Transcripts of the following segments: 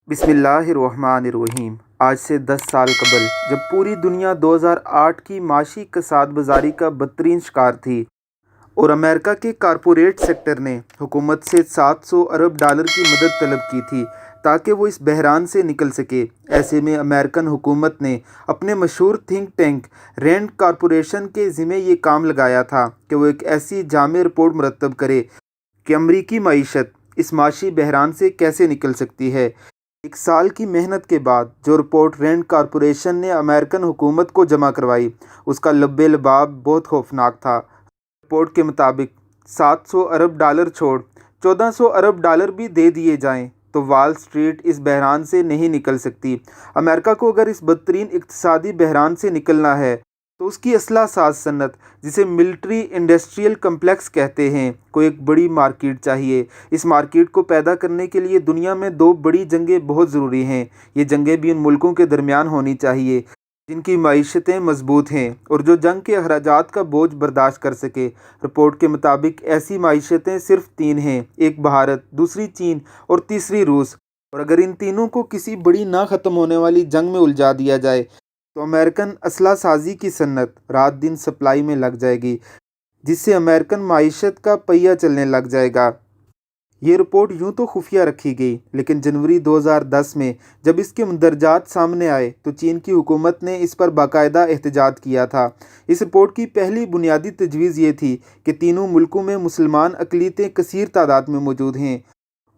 بسم اللہ الرحمن الرحیم۔ آج سے 10 سال قبل جب پوری دنیا 2008 کی معاشی کساد بازاری کا بدترین شکار تھی اور امریکہ کے کارپوریٹ سیکٹر نے حکومت سے $700 ارب کی مدد طلب کی تھی تاکہ وہ اس بحران سے نکل سکے، ایسے میں امریکن حکومت نے اپنے مشہور تھنک ٹینک رینڈ کارپوریشن کے ذمہ یہ کام لگایا تھا کہ وہ ایک ایسی جامع رپورٹ مرتب کرے کہ امریکی معیشت اس معاشی بحران سے کیسے نکل سکتی ہے۔ 1 سال کی محنت کے بعد جو رپورٹ رینڈ کارپوریشن نے امریکن حکومت کو جمع کروائی، اس کا لب لباب بہت خوفناک تھا۔ رپورٹ کے مطابق $700 ارب چھوڑ $1400 ارب بھی دے دیے جائیں تو وال سٹریٹ اس بحران سے نہیں نکل سکتی۔ امریکہ کو اگر اس بدترین اقتصادی بحران سے نکلنا ہے تو اس کی اسلحہ ساز صنعت، جسے ملٹری انڈسٹریل کمپلیکس کہتے ہیں، کو ایک بڑی مارکیٹ چاہیے۔ اس مارکیٹ کو پیدا کرنے کے لیے دنیا میں 2 بڑی جنگیں بہت ضروری ہیں۔ یہ جنگیں بھی ان ملکوں کے درمیان ہونی چاہیے جن کی معیشتیں مضبوط ہیں اور جو جنگ کے اخراجات کا بوجھ برداشت کر سکے۔ رپورٹ کے مطابق ایسی معیشتیں صرف 3 ہیں، ایک بھارت، دوسری چین اور تیسری روس، اور اگر ان تینوں کو کسی بڑی نہ ختم ہونے والی جنگ میں الجھا دیا جائے تو امریکن اسلحہ سازی کی صنعت رات دن سپلائی میں لگ جائے گی، جس سے امریکن معیشت کا پہیہ چلنے لگ جائے گا۔ یہ رپورٹ یوں تو خفیہ رکھی گئی، لیکن جنوری 2010 میں جب اس کے مندرجات سامنے آئے تو چین کی حکومت نے اس پر باقاعدہ احتجاج کیا تھا۔ اس رپورٹ کی پہلی بنیادی تجویز یہ تھی کہ تینوں ملکوں میں مسلمان اقلیتیں کثیر تعداد میں موجود ہیں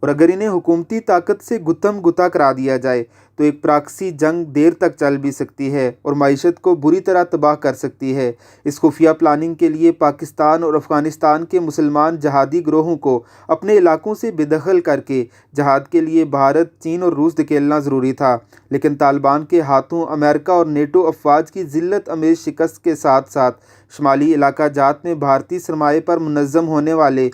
اور اگر انہیں حکومتی طاقت سے گتھم گتھا کرا دیا جائے تو ایک پراکسی جنگ دیر تک چل بھی سکتی ہے اور معیشت کو بری طرح تباہ کر سکتی ہے۔ اس خفیہ پلاننگ کے لیے پاکستان اور افغانستان کے مسلمان جہادی گروہوں کو اپنے علاقوں سے بے دخل کر کے جہاد کے لیے بھارت، چین اور روس دھکیلنا ضروری تھا، لیکن طالبان کے ہاتھوں امریکہ اور نیٹو افواج کی ذلت امیز شکست کے ساتھ ساتھ شمالی علاقہ جات میں بھارتی سرمایے پر منظم ہونے والے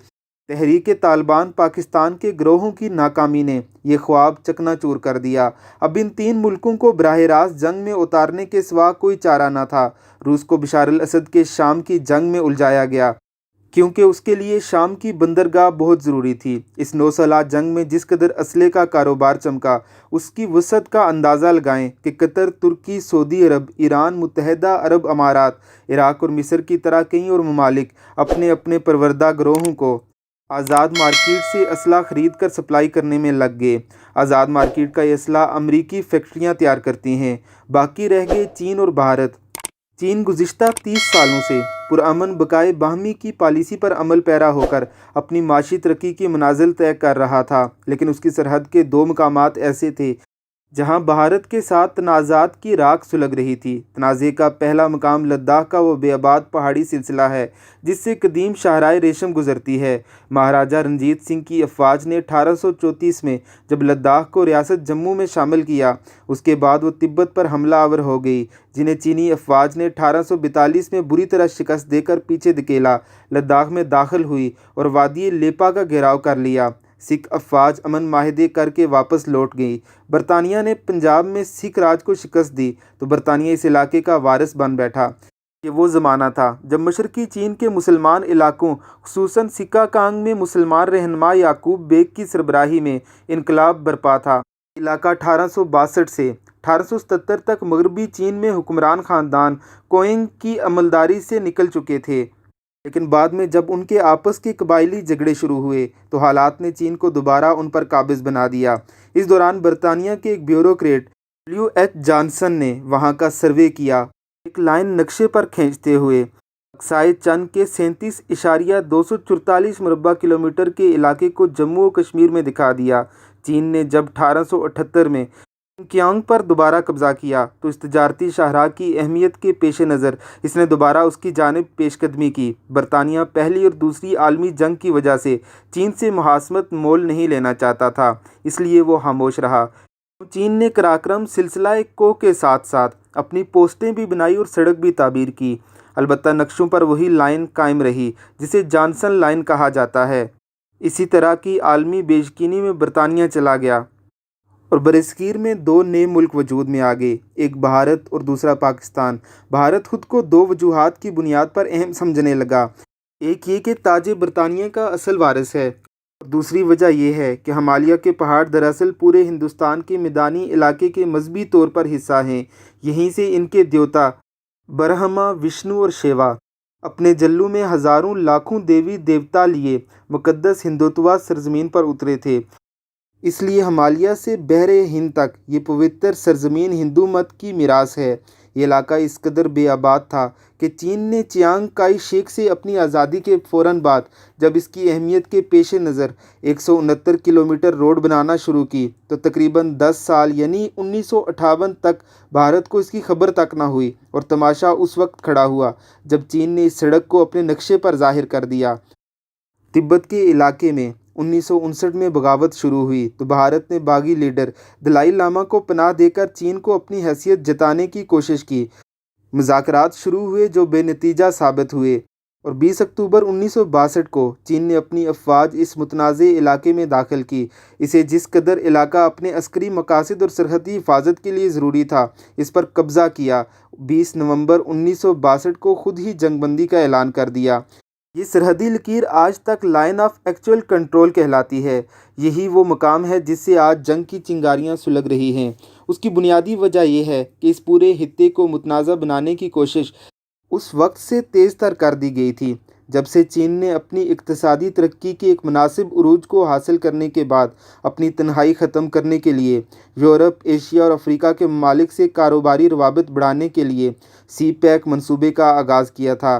تحریک طالبان پاکستان کے گروہوں کی ناکامی نے یہ خواب چکنا چور کر دیا۔ اب ان 3 ملکوں کو براہ راست جنگ میں اتارنے کے سوا کوئی چارہ نہ تھا۔ روس کو بشار الاسد کے شام کی جنگ میں الجھایا گیا کیونکہ اس کے لیے شام کی بندرگاہ بہت ضروری تھی۔ اس 9 سالہ جنگ میں جس قدر اسلحے کا کاروبار چمکا، اس کی وسعت کا اندازہ لگائیں کہ قطر، ترکی، سعودی عرب، ایران، متحدہ عرب امارات، عراق اور مصر کی طرح کئی اور ممالک اپنے اپنے پروردہ گروہوں کو آزاد مارکیٹ سے اسلحہ خرید کر سپلائی کرنے میں لگ گئے۔ آزاد مارکیٹ کا یہ اسلحہ امریکی فیکٹریاں تیار کرتی ہیں۔ باقی رہ گئے چین اور بھارت۔ چین گزشتہ 30 سالوں سے پرامن بقائے باہمی کی پالیسی پر عمل پیرا ہو کر اپنی معاشی ترقی کی منازل طے کر رہا تھا، لیکن اس کی سرحد کے 2 مقامات ایسے تھے جہاں بھارت کے ساتھ تنازعات کی راکھ سلگ رہی تھی۔ تنازع کا پہلا مقام لداخ کا وہ بے آباد پہاڑی سلسلہ ہے جس سے قدیم شاہراہ ریشم گزرتی ہے۔ مہاراجہ رنجیت سنگھ کی افواج نے 1834 میں جب لداخ کو ریاست جموں میں شامل کیا، اس کے بعد وہ تبت پر حملہ آور ہو گئی، جنہیں چینی افواج نے 1842 میں بری طرح شکست دے کر پیچھے دھکیلا، لداخ میں داخل ہوئی اور وادی لیپا کا گھیراؤ کر لیا۔ سکھ افواج امن معاہدے کر کے واپس لوٹ گئی۔ برطانیہ نے پنجاب میں سکھ راج کو شکست دی تو برطانیہ اس علاقے کا وارث بن بیٹھا۔ یہ وہ زمانہ تھا جب مشرقی چین کے مسلمان علاقوں خصوصاً سکا کانگ میں مسلمان رہنما یعقوب بیگ کی سربراہی میں انقلاب برپا تھا۔ یہ علاقہ 1862 سے 1877 تک مغربی چین میں حکمران خاندان کوئنگ کی عملداری سے نکل چکے تھے، لیکن بعد میں جب ان کے آپس کے قبائلی جھگڑے شروع ہوئے تو حالات نے چین کو دوبارہ ان پر قابض بنا دیا۔ اس دوران برطانیہ کے ایک بیوروکریٹ WH جانسن نے وہاں کا سروے کیا، ایک لائن نقشے پر کھینچتے ہوئے اقصائے چین کے 37.244 مربع کلومیٹر کے علاقے کو جموں و کشمیر میں دکھا دیا۔ چین نے جب 1878 میں کیانگ پر دوبارہ قبضہ کیا تو اس تجارتی شاہراہ کی اہمیت کے پیش نظر اس نے دوبارہ اس کی جانب پیش قدمی کی۔ برطانیہ پہلی اور دوسری عالمی جنگ کی وجہ سے چین سے محاسمت مول نہیں لینا چاہتا تھا، اس لیے وہ خاموش رہا۔ چین نے قراقرم سلسلہ کوہ کے ساتھ ساتھ اپنی پوسٹیں بھی بنائی اور سڑک بھی تعمیر کی، البتہ نقشوں پر وہی لائن قائم رہی جسے جانسن لائن کہا جاتا ہے۔ اسی طرح کی عالمی بے یقینی میں برطانیہ چلا گیا اور برصغیر میں 2 نئے ملک وجود میں آ گئے، ایک بھارت اور دوسرا پاکستان۔ بھارت خود کو 2 وجوہات کی بنیاد پر اہم سمجھنے لگا۔ ایک یہ کہ تاج برطانیہ کا اصل وارث ہے دوسری وجہ یہ ہے کہ ہمالیہ کے پہاڑ دراصل پورے ہندوستان کے میدانی علاقے کے مذہبی طور پر حصہ ہیں۔ یہیں سے ان کے دیوتا برہما، وشنو اور شیوا اپنے جلوں میں ہزاروں لاکھوں دیوی دیوتا لیے مقدس ہندوتوا سرزمین پر اترے تھے۔ اس لیے ہمالیہ سے بحر ہند تک یہ پوتر سرزمین ہندو مت کی میراث ہے۔ یہ علاقہ اس قدر بے آباد تھا کہ چین نے چیانگ کائی شیک سے اپنی آزادی کے فوراً بعد جب اس کی اہمیت کے پیش نظر 169 کلومیٹر روڈ بنانا شروع کی تو تقریباً 10 سال یعنی 1958 تک بھارت کو اس کی خبر تک نہ ہوئی، اور تماشا اس وقت کھڑا ہوا جب چین نے اس سڑک کو اپنے نقشے پر ظاہر کر دیا۔ تبت کے علاقے میں 1959 میں بغاوت شروع ہوئی تو بھارت نے باغی لیڈر دلائی لاما کو پناہ دے کر چین کو اپنی حیثیت جتانے کی کوشش کی۔ مذاکرات شروع ہوئے جو بے نتیجہ ثابت ہوئے، اور 20 اکتوبر 1962 کو چین نے اپنی افواج اس متنازع علاقے میں داخل کی۔ اسے جس قدر علاقہ اپنے عسکری مقاصد اور سرحدی حفاظت کے لیے ضروری تھا اس پر قبضہ کیا۔ 20 نومبر 1962 کو خود ہی جنگ بندی کا اعلان کر دیا۔ یہ سرحدی لکیر آج تک لائن آف ایکچوئل کنٹرول کہلاتی ہے۔ یہی وہ مقام ہے جس سے آج جنگ کی چنگاریاں سلگ رہی ہیں۔ اس کی بنیادی وجہ یہ ہے کہ اس پورے خطے کو متنازع بنانے کی کوشش اس وقت سے تیز تر کر دی گئی تھی جب سے چین نے اپنی اقتصادی ترقی کے ایک مناسب عروج کو حاصل کرنے کے بعد اپنی تنہائی ختم کرنے کے لیے یورپ، ایشیا اور افریقہ کے ممالک سے کاروباری روابط بڑھانے کے لیے سی پیک منصوبے کا آغاز کیا تھا،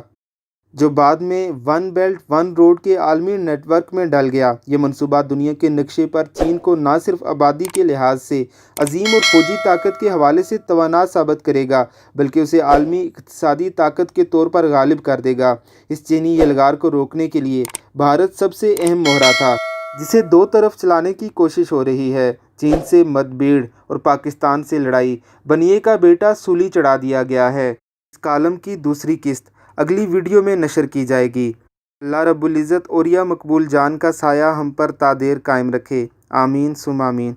جو بعد میں ون بیلٹ ون روڈ کے عالمی نیٹ ورک میں ڈل گیا۔ یہ منصوبہ دنیا کے نقشے پر چین کو نہ صرف آبادی کے لحاظ سے عظیم اور فوجی طاقت کے حوالے سے توانا ثابت کرے گا بلکہ اسے عالمی اقتصادی طاقت کے طور پر غالب کر دے گا۔ اس چینی یلغار کو روکنے کے لیے بھارت سب سے اہم مہرہ تھا جسے دو طرف چلانے کی کوشش ہو رہی ہے۔ چین سے مت بھیڑ اور پاکستان سے لڑائی، بنیے کا بیٹا سولی چڑھا دیا گیا ہے۔ اس کالم کی دوسری قسط اگلی ویڈیو میں نشر کی جائے گی۔ اللہ رب العزت اوریہ مقبول جان کا سایہ ہم پر تا دیر قائم رکھے، آمین ثم آمین۔